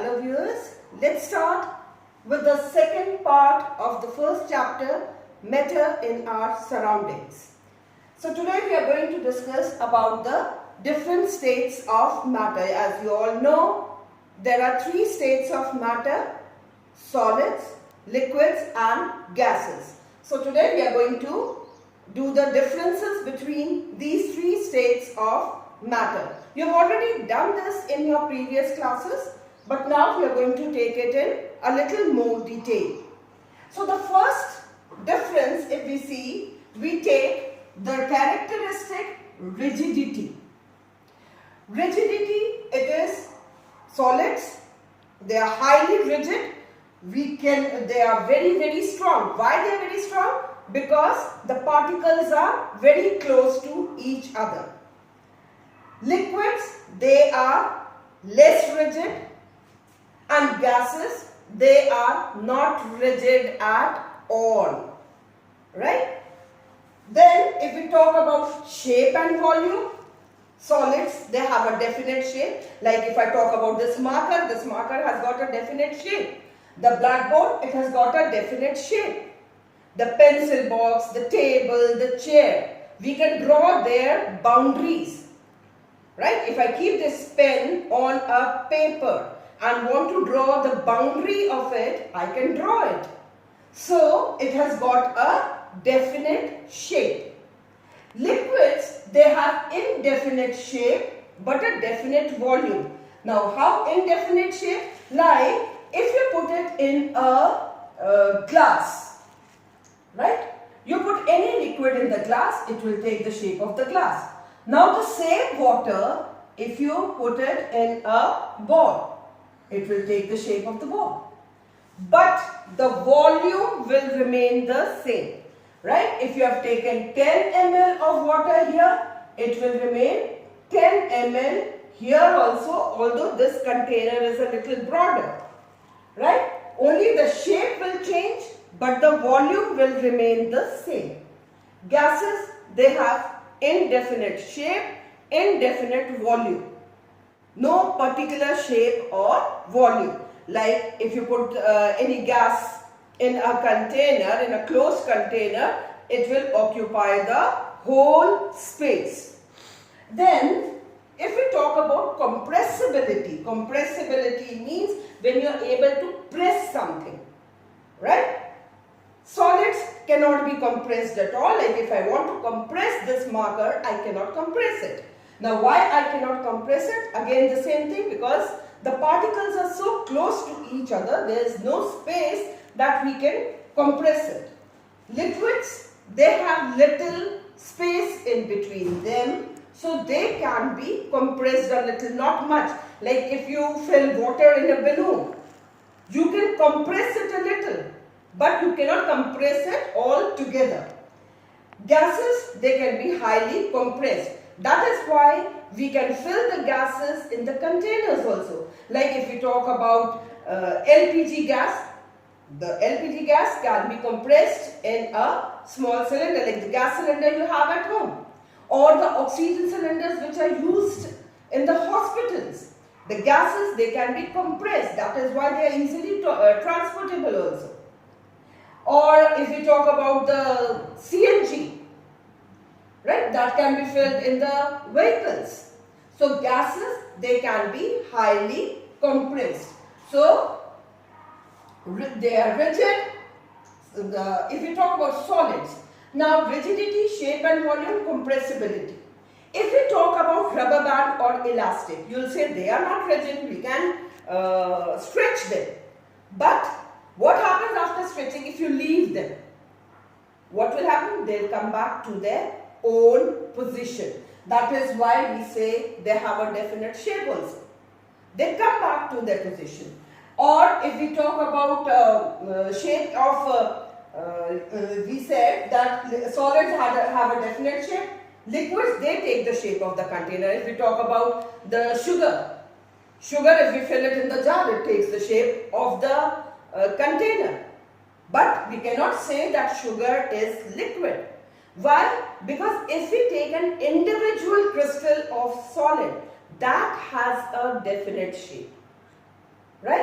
Hello viewers, let's start with the second part of the first chapter, Matter in Our Surroundings. So today we are going to discuss about the different states of matter. As you all know, there are three states of matter: solids, liquids and gases. So today we are going to do the differences between these three states of matter. You have already done this in your previous classes, but now we are going to take it in a little more detail. So the first difference, if we see, we take the characteristic rigidity. Rigidity, it is solids, they are highly rigid. They are very strong. Why they are very strong? Because the particles are very close to each other. Liquids, they are less rigid, and gases, they are not rigid at all. Right? Then if we talk about shape and volume, solids, they have a definite shape. Like if I talk about this marker has got a definite shape. The blackboard, it has got a definite shape. The pencil box, the table, the chair, we can draw their boundaries. Right? If I keep this pen on a paper and want to draw the boundary of it, I can draw it. So it has got a definite shape. Liquids, they have indefinite shape but a definite volume. Now how indefinite shape? Like if you put it in a glass, right? You put any liquid in the glass, it will take the shape of the glass. Now the same water, if you put it in a ball, it will take the shape of the ball. But the volume will remain the same, right? If you have taken 10 ml of water here, it will remain 10 ml here also, although this container is a little broader, right? Only the shape will change, but the volume will remain the same. Gases, they have indefinite shape, indefinite volume. No particular shape or volume. Like if you put any gas in a container, in a closed container, it will occupy the whole space. Then if we talk about compressibility, compressibility means when you are able to press something, right? Solids cannot be compressed at all. Like if I want to compress this marker, I cannot compress it. Now why I cannot compress it? Again the same thing, because the particles are so close to each other, there is no space that we can compress it. Liquids, they have little space in between them, so they can be compressed a little, not much. Like if you fill water in a balloon, you can compress it a little, but you cannot compress it all together. Gases, they can be highly compressed. That is why we can fill the gases in the containers also. Like if we talk about LPG gas, the LPG gas can be compressed in a small cylinder, like the gas cylinder you have at home, or the oxygen cylinders which are used in the hospitals. The gases, they can be compressed. That is why they are easily transportable also. Or if we talk about the CNG, right, that can be filled in the vehicles. So gases, they can be highly compressed. So they are rigid. If we talk about solids, now rigidity, shape and volume, compressibility. If we talk about rubber band or elastic, you will say they are not rigid, we can stretch them. But what happens after stretching if you leave them? What will happen? They will come back to their own position. That is why we say they have a definite shape also. They come back to their position. Or if we talk about shape of, we said that solids have a definite shape. Liquids, they take the shape of the container. If we talk about the sugar, if we fill it in the jar, it takes the shape of the container. But we cannot say that sugar is liquid. Why? Because if we take an individual crystal of solid, that has a definite shape. Right?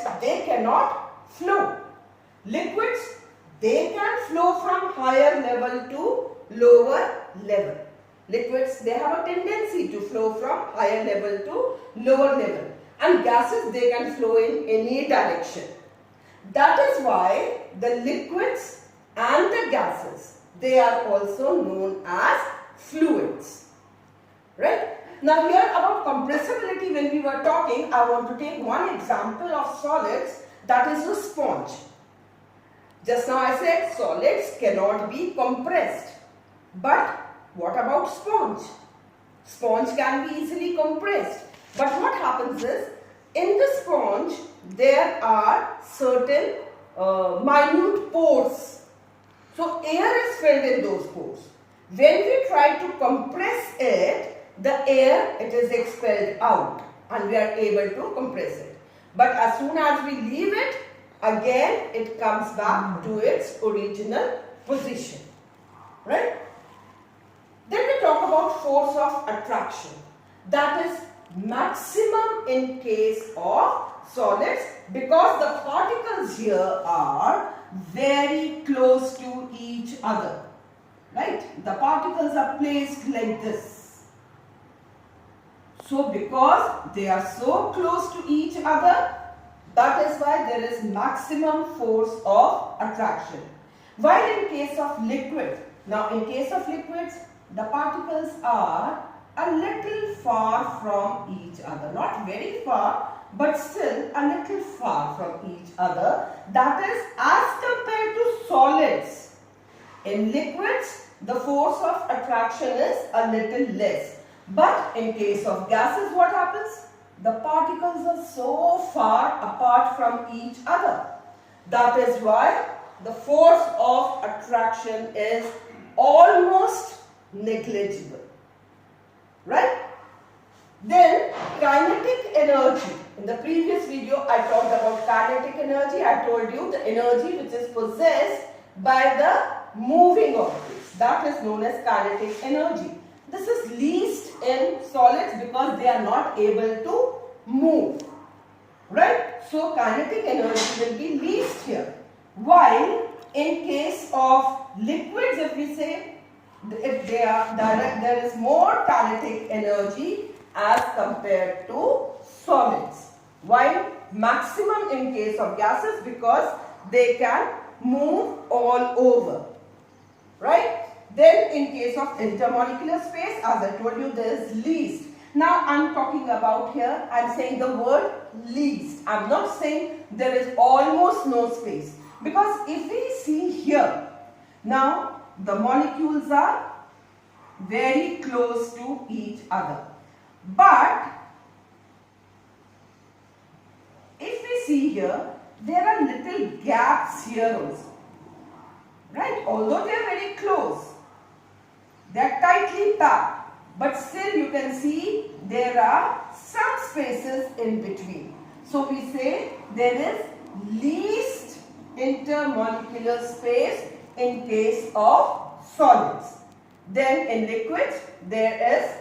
solids, they cannot flow. Liquids, they can flow from higher level to lower level. Liquids, they have a tendency to flow from higher level to lower level. And gases, they can flow in any direction. That is why the liquids and the gases, they are also known as fluids. Right? Now here about compressibility, when we were talking, I want to take one example of solids, that is a sponge. Just now I said solids cannot be compressed. But what about sponge? Sponge can be easily compressed. But what happens is, in the sponge, there are certain minute pores. So air is filled in those pores. When we try to compress it, the air, it is expelled out and we are able to compress it. But as soon as we leave it, again it comes back to its original position. Right? Then we talk about force of attraction. That is maximum in case of solids, because the particles here are very close to each other. Right? The particles are placed like this. So because they are so close to each other, that is why there is maximum force of attraction. While in case of liquid, now in case of liquids, the particles are a little far from each other. Not very far, but still a little far from each other. That is as compared to solids. In liquids, the force of attraction is a little less. But in case of gases, what happens? The particles are so far apart from each other. That is why the force of attraction is almost negligible. Right? Then kinetic energy. In the previous video, I talked about kinetic energy. I told you the energy which is possessed by the moving objects. That is known as kinetic energy. This is least in solids because they are not able to move. Right? So kinetic energy will be least here. While in case of liquids, if we say, if there is more kinetic energy as compared to solids. While maximum in case of gases, because they can move all over. Right? Then in case of intermolecular space, as I told you, there is least. Now I am talking about here, I am saying the word least. I am not saying there is almost no space. Because if we see here, now the molecules are very close to each other. But if we see here, there are little gaps here also. Right? Although they are very close, they are tightly packed, but still you can see there are some spaces in between. So we say there is least intermolecular space in case of solids. Then in liquids there is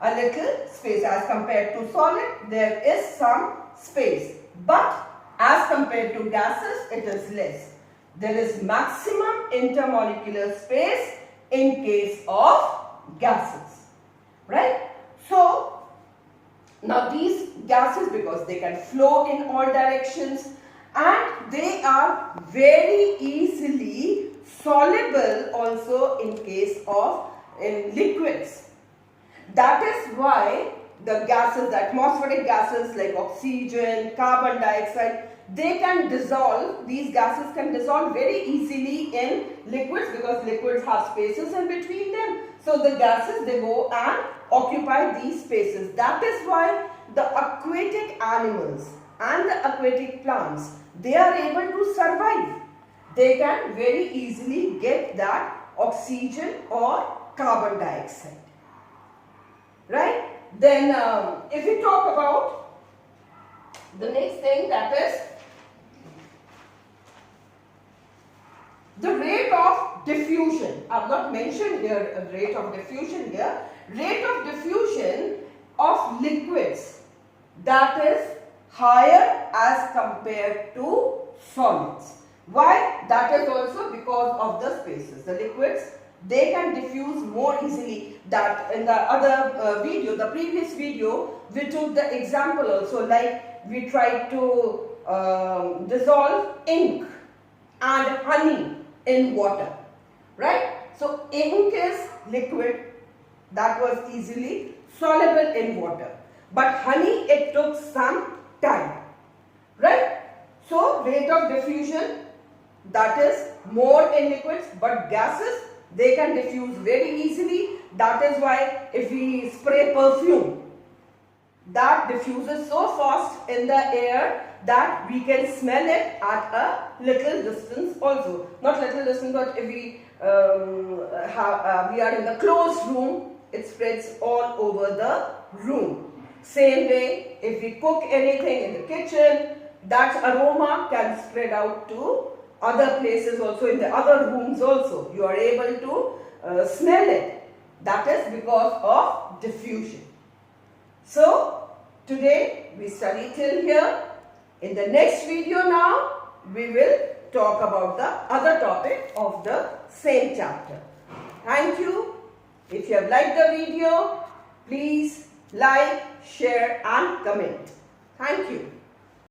a little space. As compared to solid, there is some space, but as compared to gases, it is less. There is maximum intermolecular space in case of gases. Right? So, now these gases, because they can flow in all directions and they are very easily soluble also in case of liquids. That is why the gases, the atmospheric gases like oxygen, carbon dioxide, they can dissolve, these gases can dissolve very easily in liquids because liquids have spaces in between them. So the gases, they go and occupy these spaces. That is why the aquatic animals and the aquatic plants, they are able to survive. They can very easily get that oxygen or carbon dioxide. Right? Then if we talk about the next thing, that is the rate of diffusion. I have not mentioned here a rate of diffusion here. Rate of diffusion of liquids, that is higher as compared to solids. Why? That is also because of the spaces. The liquids, they can diffuse more easily. That in the other video, the previous video, we took the example also, like we tried to dissolve ink and honey in water, right? So ink is liquid that was easily soluble in water, but honey, it took some time, right? So rate of diffusion, that is more in liquids, but gases, they can diffuse very easily. That is why if we spray perfume, that diffuses so fast in the air that we can smell it at a little distance also. Not little distance, but if we we are in the closed room, it spreads all over the room. Same way, if we cook anything in the kitchen, that aroma can spread out to other places also, in the other rooms also. You are able to smell it. That is because of diffusion. So, today we study till here. In the next video now, we will talk about the other topic of the same chapter. Thank you. If you have liked the video, please like, share and comment. Thank you.